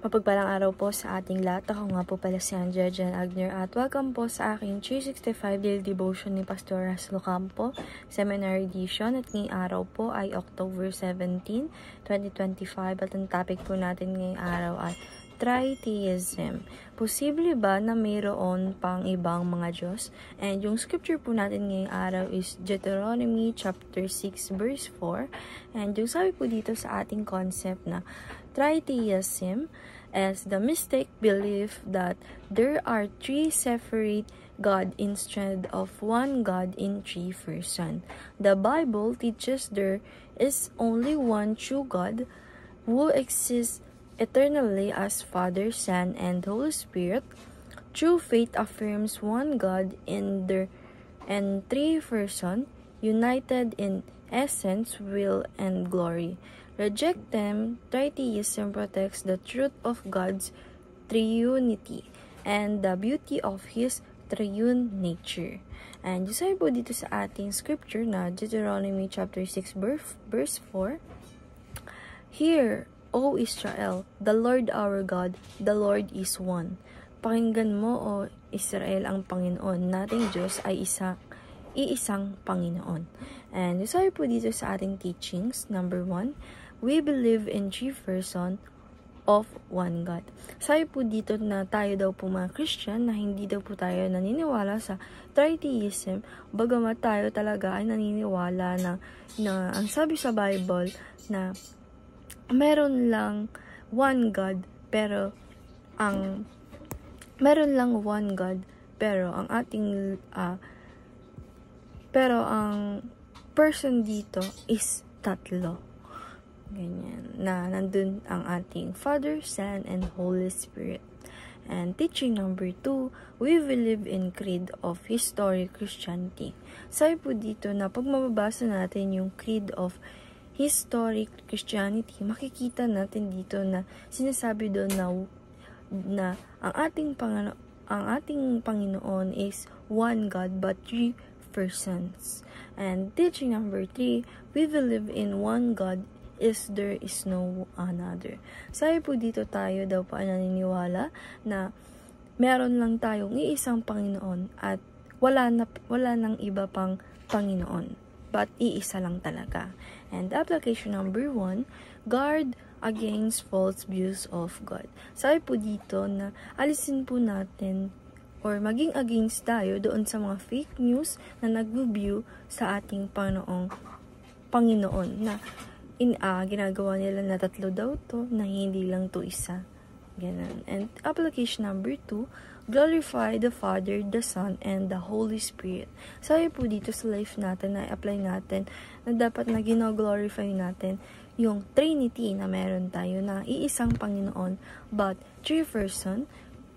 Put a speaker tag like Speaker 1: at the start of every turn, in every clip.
Speaker 1: Mapagpalang araw po sa ating lahat. Ako nga po pala si Andrea Jan Agner at welcome po sa aking 365 Daily Devotion ni Pastor Raslo Campo, Seminary Edition. At ngayong araw po ay October 17, 2025 at ang topic po natin ngayong araw ay Tritheism. Posible ba na mayroon pang ibang mga Diyos? And yung scripture po natin ngayong araw is Deuteronomy chapter 6 verse 4. And yung sabi po dito sa ating concept na Tritheism as the mistaken belief that there are three separate God instead of one God in three persons. The Bible teaches there is only one true God who exists eternally as Father, Son, and Holy Spirit. True faith affirms one God in three persons, united in essence, will, and glory. Reject them. Tritheism protects the truth of God's triunity and the beauty of His triune nature. And yung sabi po dito sa ating scripture na Deuteronomy chapter 6 verse 4, Hear, O Israel, the Lord our God, the Lord is one. Pakinggan mo, O Israel, ang Panginoon nating Diyos ay iisang Panginoon. And yung sabi po dito sa ating teachings, number 1, we believe in three persons of one God. Sabi po dito na tayo daw po mga Christian na hindi daw po tayo naniniwala sa tritheism, bagamat tayo talaga ay naniniwala na ang sabi sa Bible na meron lang one God pero ang person dito is tatlo. Ganyan. Na nandun ang ating Father, Son, and Holy Spirit. And teaching number 2, we believe in creed of historic Christianity. Sabi po dito na pag mababasa natin yung creed of historic Christianity, makikita natin dito na sinasabi doon na ang ating Panginoon is one God but three persons. And teaching number 3, we believe in one God there is no another. Sabi po dito tayo daw pa naniniwala na meron lang tayong iisang Panginoon at wala nang iba pang Panginoon, but iisa lang talaga. And application number 1, guard against false views of God. Sabi po dito na alisin po natin or maging against tayo doon sa mga fake news na nag-view sa ating Panginoon na ginagawa nila na tatlo daw to, na hindi lang to isa. Ganun. And application number 2, glorify the Father, the Son, and the Holy Spirit. Sabi po dito sa life natin na apply natin na dapat na gino-glorify natin yung Trinity na meron tayo na iisang Panginoon but three persons,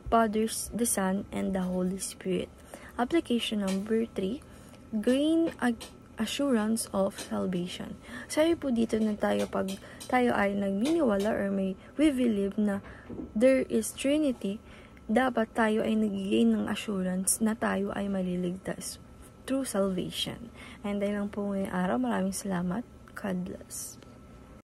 Speaker 1: Father, the Son, and the Holy Spirit. Application number 3, gain assurance of salvation. Sabi po dito na pag tayo ay nagminiwala or we believe na there is Trinity, dapat tayo ay nag-gain ng assurance na tayo ay maliligtas through salvation. And dahil lang po ngayong araw, maraming salamat. God bless.